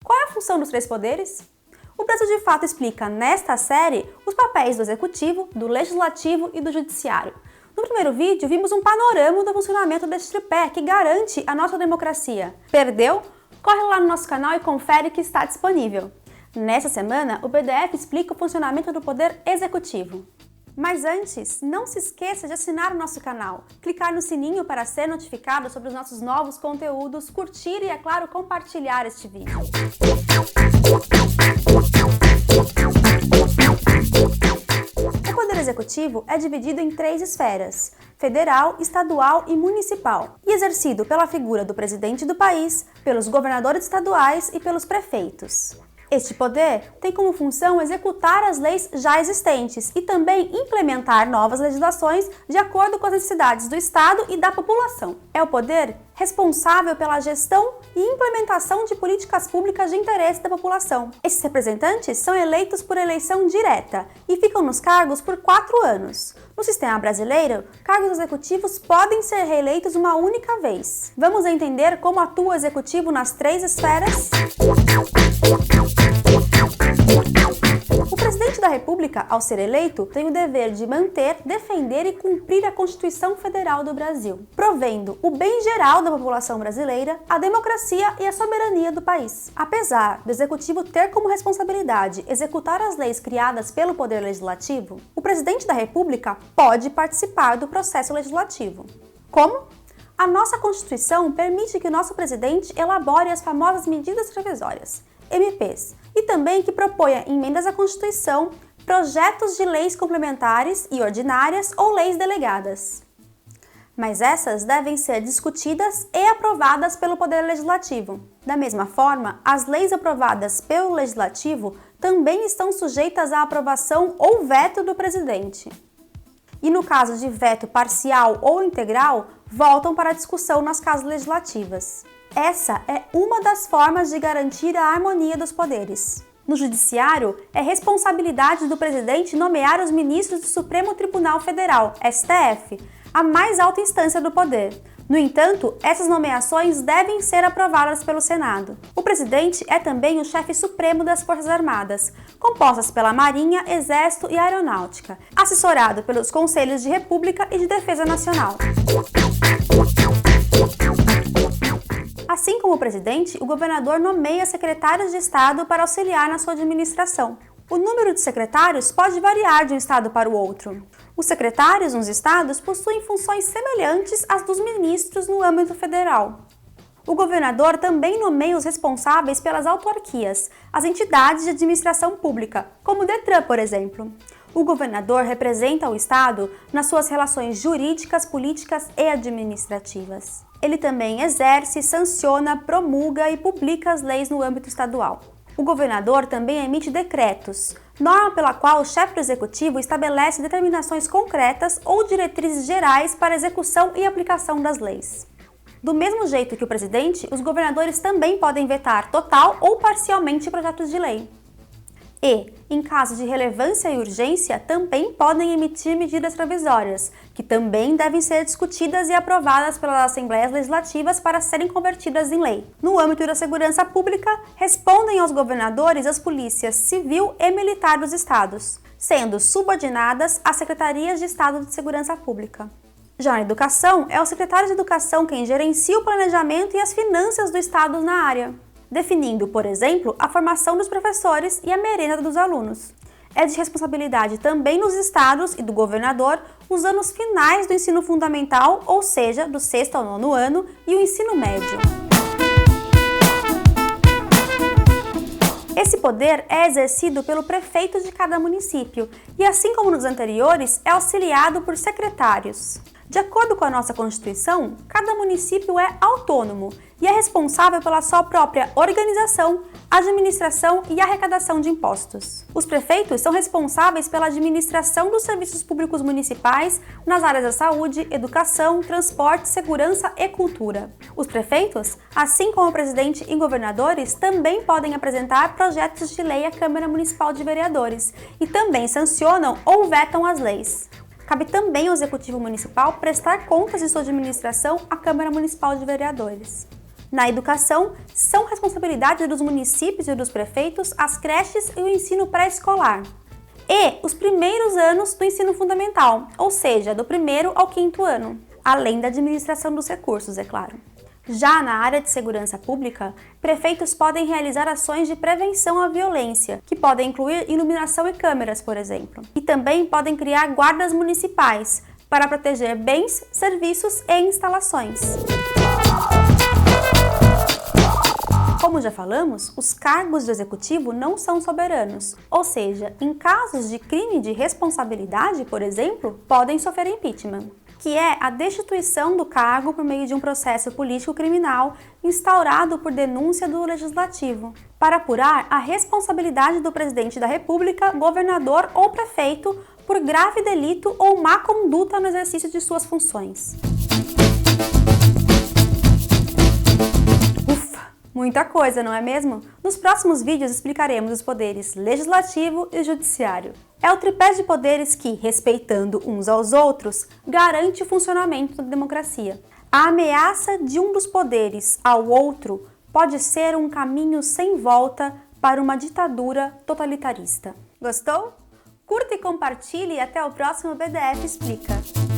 Qual é a função dos três poderes? O Brasil de Fato explica, nesta série, os papéis do Executivo, do Legislativo e do Judiciário. No primeiro vídeo, vimos um panorama do funcionamento deste tripé que garante a nossa democracia. Perdeu? Corre lá no nosso canal e confere que está disponível. Nessa semana, o PDF explica o funcionamento do Poder Executivo. Mas antes, não se esqueça de assinar o nosso canal, clicar no sininho para ser notificado sobre os nossos novos conteúdos, curtir e, é claro, compartilhar este vídeo. O Poder Executivo é dividido em três esferas: federal, estadual e municipal, e exercido pela figura do presidente do país, pelos governadores estaduais e pelos prefeitos. Este poder tem como função executar as leis já existentes e também implementar novas legislações de acordo com as necessidades do Estado e da população. É o poder responsável pela gestão e implementação de políticas públicas de interesse da população. Esses representantes são eleitos por eleição direta e ficam nos cargos por 4 anos. No sistema brasileiro, cargos executivos podem ser reeleitos uma única vez. Vamos entender como atua o executivo nas três esferas? O presidente da República, ao ser eleito, tem o dever de manter, defender e cumprir a Constituição Federal do Brasil, provendo o bem geral da população brasileira, a democracia e a soberania do país. Apesar do Executivo ter como responsabilidade executar as leis criadas pelo Poder Legislativo, o presidente da República pode participar do processo legislativo. Como? A nossa Constituição permite que o nosso presidente elabore as famosas medidas provisórias, MPs, e também que proponha emendas à Constituição, projetos de leis complementares e ordinárias ou leis delegadas. Mas essas devem ser discutidas e aprovadas pelo Poder Legislativo. Da mesma forma, as leis aprovadas pelo Legislativo também estão sujeitas à aprovação ou veto do presidente. E no caso de veto parcial ou integral, voltam para a discussão nas casas legislativas. Essa é uma das formas de garantir a harmonia dos poderes. No Judiciário, é responsabilidade do presidente nomear os ministros do Supremo Tribunal Federal, STF, a mais alta instância do poder. No entanto, essas nomeações devem ser aprovadas pelo Senado. O presidente é também o chefe supremo das Forças Armadas, compostas pela Marinha, Exército e Aeronáutica, assessorado pelos Conselhos de República e de Defesa Nacional. Assim como o presidente, o governador nomeia secretários de Estado para auxiliar na sua administração. O número de secretários pode variar de um estado para o outro. Os secretários nos estados possuem funções semelhantes às dos ministros no âmbito federal. O governador também nomeia os responsáveis pelas autarquias, as entidades de administração pública, como o Detran, por exemplo. O governador representa o Estado nas suas relações jurídicas, políticas e administrativas. Ele também exerce, sanciona, promulga e publica as leis no âmbito estadual. O governador também emite decretos, norma pela qual o chefe do executivo estabelece determinações concretas ou diretrizes gerais para execução e aplicação das leis. Do mesmo jeito que o presidente, os governadores também podem vetar total ou parcialmente projetos de lei. E, em caso de relevância e urgência, também podem emitir medidas provisórias, que também devem ser discutidas e aprovadas pelas Assembleias Legislativas para serem convertidas em lei. No âmbito da segurança pública, respondem aos governadores as polícias civil e militar dos estados, sendo subordinadas às secretarias de Estado de Segurança Pública. Já na educação, é o secretário de Educação quem gerencia o planejamento e as finanças do Estado na área, definindo, por exemplo, a formação dos professores e a merenda dos alunos. É de responsabilidade também nos estados e do governador os anos finais do ensino fundamental, ou seja, do 6º ao 9º ano, e o ensino médio. Esse poder é exercido pelo prefeito de cada município e, assim como nos anteriores, é auxiliado por secretários. De acordo com a nossa Constituição, cada município é autônomo e é responsável pela sua própria organização, administração e arrecadação de impostos. Os prefeitos são responsáveis pela administração dos serviços públicos municipais nas áreas da saúde, educação, transporte, segurança e cultura. Os prefeitos, assim como o presidente e governadores, também podem apresentar projetos de lei à Câmara Municipal de Vereadores e também sancionam ou vetam as leis. Cabe também ao Executivo Municipal prestar contas de sua administração à Câmara Municipal de Vereadores. Na educação, são responsabilidade dos municípios e dos prefeitos as creches e o ensino pré-escolar. E os primeiros anos do ensino fundamental, ou seja, do 1º ao 5º ano, além da administração dos recursos, é claro. Já na área de segurança pública, prefeitos podem realizar ações de prevenção à violência, que podem incluir iluminação e câmeras, por exemplo. E também podem criar guardas municipais, para proteger bens, serviços e instalações. Como já falamos, os cargos do executivo não são soberanos, ou seja, em casos de crime de responsabilidade, por exemplo, podem sofrer impeachment, que é a destituição do cargo por meio de um processo político-criminal instaurado por denúncia do Legislativo, para apurar a responsabilidade do presidente da República, governador ou prefeito por grave delito ou má conduta no exercício de suas funções. Muita coisa, não é mesmo? Nos próximos vídeos explicaremos os poderes legislativo e judiciário. É o tripé de poderes que, respeitando uns aos outros, garante o funcionamento da democracia. A ameaça de um dos poderes ao outro pode ser um caminho sem volta para uma ditadura totalitarista. Gostou? Curta e compartilhe e até o próximo BDF Explica!